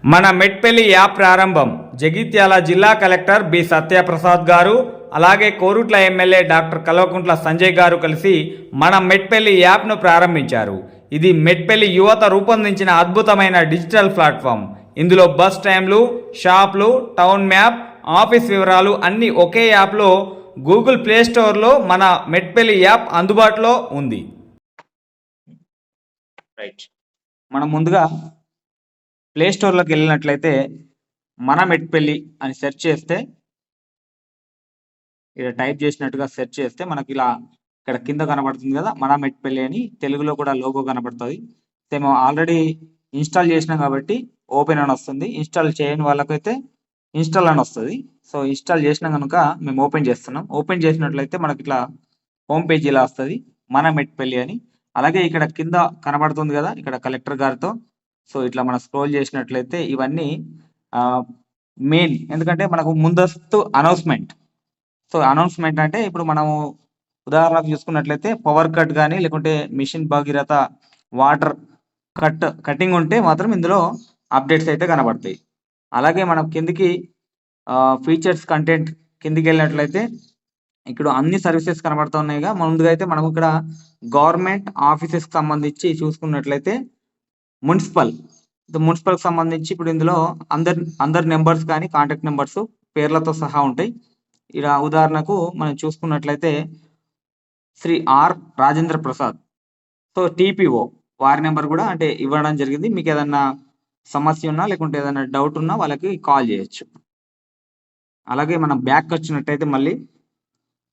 మన మెట్పల్లి యాప్ ప్రారంభం జగిత్యాల జిల్లా కలెక్టర్ బి సత్యప్రసాద్ గారు అలాగే కోరుట్ల ఎమ్మెల్యే డాక్టర్ కల్వకుంట్ల సంజయ్ గారు కలిసి మన మెట్పల్లి యాప్ను ప్రారంభించారు. ఇది మెట్పల్లి యువత రూపొందించిన అద్భుతమైన డిజిటల్ ప్లాట్ఫామ్. ఇందులో బస్ టైంలు, షాప్లు, టౌన్ మ్యాప్, ఆఫీస్ వివరాలు అన్నీ ఒకే యాప్లో గూగుల్ ప్లే స్టోర్లో మన మెట్పల్లి యాప్ అందుబాటులో ఉంది. రైట్, మనం ముందుగా ప్లే స్టోర్లోకి వెళ్ళినట్లయితే మన మెట్పల్లి అని సెర్చ్ చేస్తే, ఇక్కడ టైప్ చేసినట్టుగా సెర్చ్ చేస్తే మనకి ఇలా ఇక్కడ కింద కనబడుతుంది కదా మన మెట్పల్లి అని, తెలుగులో కూడా లోగో కనబడుతుంది. మేము ఆల్రెడీ ఇన్స్టాల్ చేసినాం కాబట్టి ఓపెన్ అని వస్తుంది. ఇన్స్టాల్ చేయని వాళ్ళకైతే ఇన్స్టాల్ అని వస్తుంది. సో ఇన్స్టాల్ చేసినా కనుక మేము ఓపెన్ చేస్తున్నాం. ఓపెన్ చేసినట్లయితే మనకి ఇట్లా హోమ్ పేజ్ ఇలా వస్తుంది, మన మెట్పల్లి అని. అలాగే ఇక్కడ కింద కనబడుతుంది కదా ఇక్కడ కలెక్టర్ గారితో. సో ఇట్లా మనం స్క్రోల్ చేసినట్లయితే ఇవన్నీ మెయిన్, ఎందుకంటే మనకు ముందస్తు అనౌన్స్మెంట్. సో అనౌన్స్మెంట్ అంటే ఇప్పుడు మనము ఉదాహరణకు చూసుకున్నట్లయితే పవర్ కట్ కానీ లేకుంటే మిషన్ భగీరథ వాటర్ కటింగ్ ఉంటే మాత్రం ఇందులో అప్డేట్స్ అయితే కనబడతాయి. అలాగే మనం కిందికి ఫీచర్స్ కంటెంట్ కిందికి వెళ్ళినట్లయితే ఇక్కడ అన్ని సర్వీసెస్ కనబడుతూ ఉన్నాయిగా. ముందుగా అయితే మనం ఇక్కడ గవర్నమెంట్ ఆఫీసెస్కి సంబంధించి చూసుకున్నట్లయితే మున్సిపల్కి సంబంధించి ఇప్పుడు ఇందులో అందరి నెంబర్స్ కానీ కాంటాక్ట్ నెంబర్స్ పేర్లతో సహా ఉంటాయి. ఇలా ఉదాహరణకు మనం చూసుకున్నట్లయితే Shri R Rajendra Prasad, so TPO వారి నెంబర్ కూడా అంటే ఇవ్వడం జరిగింది. మీకు ఏదన్నా సమస్య ఉన్నా లేకుంటే ఏదైనా డౌట్ ఉన్నా వాళ్ళకి కాల్ చేయొచ్చు. అలాగే మనం బ్యాక్ వచ్చినట్టయితే మళ్ళీ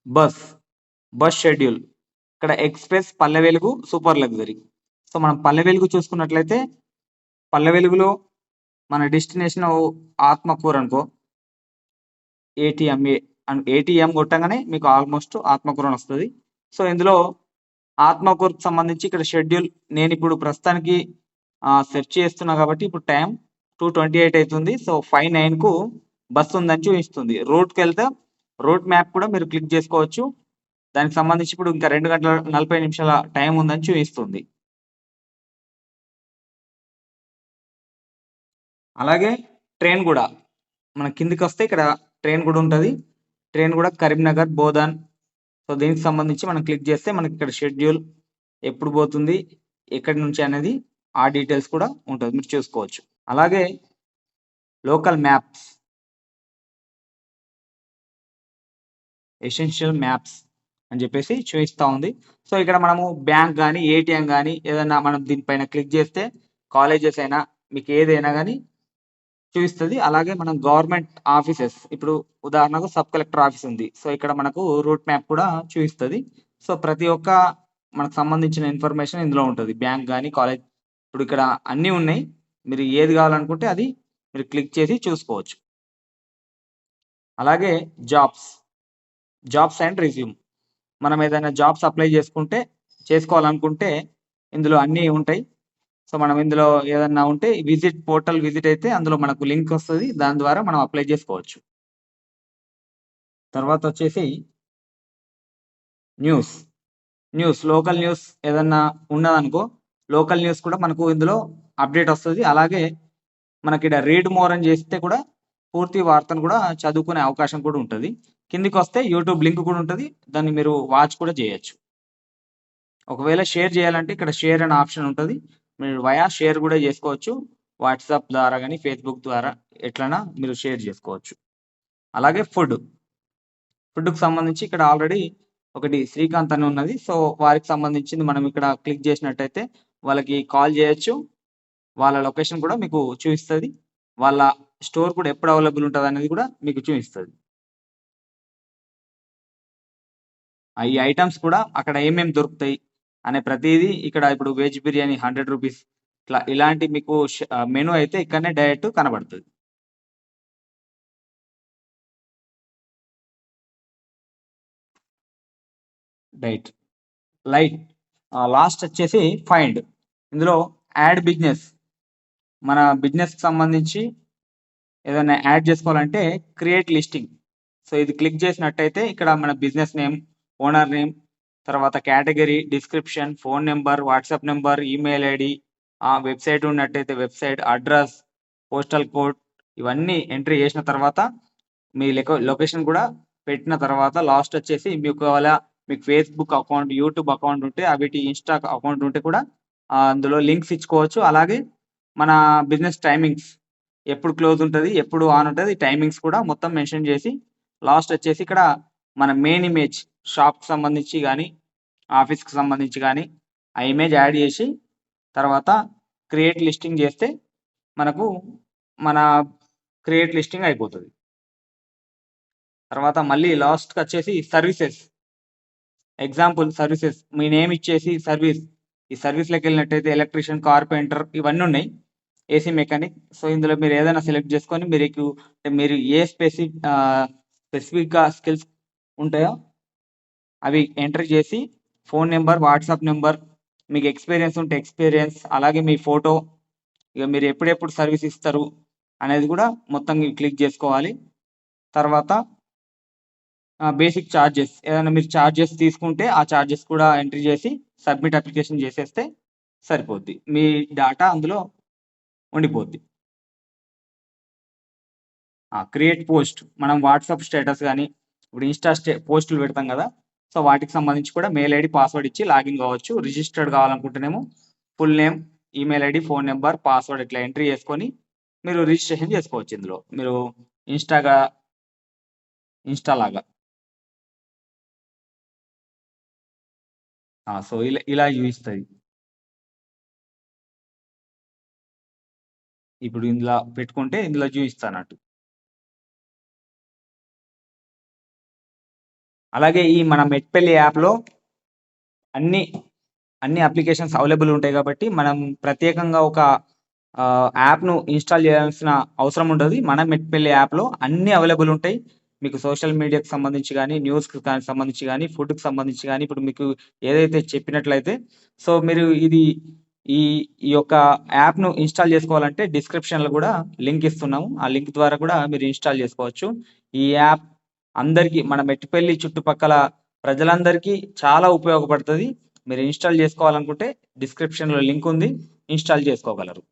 బస్ షెడ్యూల్, ఇక్కడ express, Palle Velugu, super luxury. So మనం పల్లె వెలుగు చూసుకున్నట్లయితే పల్లె వెలుగులో మన డెస్టినేషన్ ఆత్మకూరు అనుకో, ఏటీఎం కొట్టగానే మీకు ఆల్మోస్ట్ ఆత్మకూరు అని వస్తుంది. సో ఇందులో ఆత్మకూరుకు సంబంధించి ఇక్కడ షెడ్యూల్ నేను ఇప్పుడు ప్రస్తుతానికి సెర్చ్ చేస్తున్నా కాబట్టి ఇప్పుడు టైం 2:28 అవుతుంది. సో 5:09కు బస్సు ఉందని చూపిస్తుంది. రూట్కి వెళ్తే రూట్ మ్యాప్ కూడా మీరు క్లిక్ చేసుకోవచ్చు. దానికి సంబంధించి ఇప్పుడు ఇంకా 2:40 టైం ఉందని చూపిస్తుంది. అలాగే ట్రైన్ కూడా మన కిందికి వస్తే ఇక్కడ ట్రైన్ కూడా ఉంటుంది. ట్రైన్ కూడా కరీంనగర్, బోధన్. సో దీనికి సంబంధించి మనం క్లిక్ చేస్తే మనకి ఇక్కడ షెడ్యూల్ ఎప్పుడు పోతుంది, ఎక్కడి నుంచి అనేది ఆ డీటెయిల్స్ కూడా ఉంటుంది, మీరు చూసుకోవచ్చు. అలాగే లోకల్ మ్యాప్స్, ఎసెన్షియల్ మ్యాప్స్ అని చెప్పేసి చూపిస్తూ ఉంది. సో ఇక్కడ మనము బ్యాంక్ కానీ ఏటీఎం కానీ ఏదైనా మనం దీనిపైన క్లిక్ చేస్తే కాలేజెస్ అయినా మీకు ఏదైనా కానీ చూపిస్తుంది. అలాగే మనం గవర్నమెంట్ ఆఫీసెస్, ఇప్పుడు ఉదాహరణకు సబ్ కలెక్టర్ ఆఫీస్ ఉంది. సో ఇక్కడ మనకు రూట్ మ్యాప్ కూడా చూపిస్తుంది. సో ప్రతి ఒక్క మనకు సంబంధించిన ఇన్ఫర్మేషన్ ఇందులో ఉంటుంది. బ్యాంక్ కానీ కాలేజ్, ఇప్పుడు ఇక్కడ అన్నీ ఉన్నాయి. మీరు ఏది కావాలనుకుంటే అది మీరు క్లిక్ చేసి చూసుకోవచ్చు. అలాగే జాబ్స్ అండ్ రిజ్యూమ్, మనం ఏదైనా జాబ్స్ అప్లై చేసుకోవాలనుకుంటే ఇందులో అన్నీ ఉంటాయి. సో మనం ఇందులో ఏదన్నా ఉంటే పోర్టల్ విజిట్ అయితే అందులో మనకు లింక్ వస్తుంది, దాని ద్వారా మనం అప్లై చేసుకోవచ్చు. తర్వాత వచ్చేసి న్యూస్, లోకల్ న్యూస్ ఏదన్నా ఉన్నదనుకో, లోకల్ న్యూస్ కూడా మనకు ఇందులో అప్డేట్ వస్తుంది. అలాగే మనకి ఇక్కడ రీడ్ మోర్ అని చేస్తే కూడా పూర్తి వార్తను కూడా చదువుకునే అవకాశం కూడా ఉంటుంది. కిందికి వస్తే యూట్యూబ్ లింక్ కూడా ఉంటుంది, దాన్ని మీరు వాచ్ కూడా చేయొచ్చు. ఒకవేళ షేర్ చేయాలంటే ఇక్కడ షేర్ అనే ఆప్షన్ ఉంటుంది, మీరు షేర్ కూడా చేసుకోవచ్చు. వాట్సాప్ ద్వారా కానీ ఫేస్బుక్ ద్వారా ఎట్లనా మీరు షేర్ చేసుకోవచ్చు. అలాగే ఫుడ్కి సంబంధించి ఇక్కడ ఆల్రెడీ ఒకటి శ్రీకాంత్ అని ఉన్నది. సో వారికి సంబంధించింది మనం ఇక్కడ క్లిక్ చేసినట్టయితే వాళ్ళకి కాల్ చేయొచ్చు. వాళ్ళ లొకేషన్ కూడా మీకు చూపిస్తుంది, వాళ్ళ స్టోర్ కూడా ఎప్పుడు అవైలబుల్ ఉంటుంది అనేది కూడా మీకు చూపిస్తుంది. ఈ ఐటమ్స్ కూడా అక్కడ ఏమేమి దొరుకుతాయి అనే ప్రతిదీ ఇక్కడ, ఇప్పుడు వెజ్ బిర్యానీ 100 రూపీస్, ఇలాంటి మీకు మెనూ అయితే ఇక్కడనే డైరెక్ట్ కనబడుతుంది. లాస్ట్ వచ్చేసి ఫైండ్, ఇందులో యాడ్ బిజినెస్, మన బిజినెస్కి సంబంధించి ఏదైనా యాడ్ చేసుకోవాలంటే క్రియేట్ లిస్టింగ్. సో ఇది క్లిక్ చేసినట్టయితే ఇక్కడ మన బిజినెస్ నేమ్, ఓనర్ నేమ్, తర్వాత category, description, phone number, WhatsApp number, email ID, website ఉన్నట్టయితే వెబ్సైట్ అడ్రస్, పోస్టల్ కోడ్ ఇవన్నీ ఎంట్రీ చేసిన తర్వాత మీ లొకేషన్ కూడా పెట్టిన తర్వాత లాస్ట్ వచ్చేసి మీకు ఫేస్బుక్ అకౌంట్, యూట్యూబ్ అకౌంట్ ఉంటే వీటి ఇన్స్టా అకౌంట్ ఉంటే కూడా అందులో లింక్స్ ఇచ్చుకోవచ్చు. అలాగే మన బిజినెస్ టైమింగ్స్ ఎప్పుడు క్లోజ్ ఉంటుంది, ఎప్పుడు ఆన్ ఉంటుంది, టైమింగ్స్ కూడా మొత్తం మెన్షన్ చేసి లాస్ట్ వచ్చేసి ఇక్కడ మన మెయిన్ ఇమేజ్ షాప్కి సంబంధించి కానీ ఆఫీస్కి సంబంధించి కానీ ఆ ఇమేజ్ యాడ్ చేసి తర్వాత క్రియేట్ లిస్టింగ్ చేస్తే మనకు మన క్రియేట్ లిస్టింగ్ అయిపోతుంది. తర్వాత మళ్ళీ లాస్ట్కి వచ్చేసి సర్వీసెస్, ఎగ్జాంపుల్ సర్వీసెస్ మీ నేమ్ ఇచ్చేసి సర్వీస్, ఈ సర్వీస్లోకి వెళ్ళినట్టయితే ఎలక్ట్రీషియన్, కార్పెంటర్ ఇవన్నీ ఉన్నాయి, ఏసీ మెకానిక్. సో ఇందులో మీరు ఏదైనా సెలెక్ట్ చేసుకొని మీరు ఏ స్పెసిఫిక్గా స్కిల్స్ ఉంటాయో అవి ఎంటర్ చేసి ఫోన్ నెంబర్, వాట్సాప్ నెంబర్, మీకు ఎక్స్పీరియన్స్ ఉంటే ఎక్స్పీరియన్స్, అలాగే మీ ఫోటో, ఇక మీరు ఎప్పుడెప్పుడు సర్వీస్ ఇస్తారు అనేది కూడా మొత్తం క్లిక్ చేసుకోవాలి. తర్వాత బేసిక్ ఛార్జెస్, ఏదైనా మీరు ఛార్జెస్ తీసుకుంటే ఆ ఛార్జెస్ కూడా ఎంట్రీ చేసి సబ్మిట్ అప్లికేషన్ చేసేస్తే సరిపోద్ది, మీ డేటా అందులో ఉండిపోద్ది. క్రియేట్ పోస్ట్, మనం వాట్సాప్ స్టేటస్ కానీ ఇప్పుడు ఇన్స్టా పోస్టులు పెడతాం కదా, సో వాటికి సంబంధించి కూడా మెయిల్ ఐడి, పాస్వర్డ్ ఇచ్చి లాగిన్ కావచ్చు. రిజిస్టర్డ్ కావాలనుకుంటేనేమో full name, email ID, phone number, password ఇట్లా ఎంట్రీ చేసుకొని మీరు రిజిస్ట్రేషన్ చేసుకోవచ్చు. ఇందులో మీరు ఇన్స్టా లాగా. సో ఇలా చూపిస్తుంది. ఇప్పుడు ఇందులో పెట్టుకుంటే ఇందులో చూపిస్తానట్టు. అలాగే ఈ మన మెట్పల్లి యాప్లో అన్ని అప్లికేషన్స్ అవైలబుల్ ఉంటాయి కాబట్టి మనం ప్రత్యేకంగా ఒక యాప్ను ఇన్స్టాల్ చేయాల్సిన అవసరం ఉంటుంది. మన మెట్పల్లి యాప్లో అన్ని అవైలబుల్ ఉంటాయి. మీకు సోషల్ మీడియాకి సంబంధించి కానీ, న్యూస్కి సంబంధించి కానీ, ఫుడ్కి సంబంధించి కానీ, ఇప్పుడు మీకు ఏదైతే చెప్పినట్లయితే సో మీరు ఈ యొక్క యాప్ను ఇన్స్టాల్ చేసుకోవాలంటే డిస్క్రిప్షన్లో కూడా లింక్ ఇస్తున్నాము. ఆ లింక్ ద్వారా కూడా మీరు ఇన్స్టాల్ చేసుకోవచ్చు. ఈ యాప్ అందరికీ, మన మెట్పల్లి చుట్టుపక్కల ప్రజలందరికీ చాలా ఉపయోగపడుతుంది. మీరు ఇన్స్టాల్ చేసుకోవాలనుకుంటే డిస్క్రిప్షన్లో లింక్ ఉంది, ఇన్స్టాల్ చేసుకోగలరు.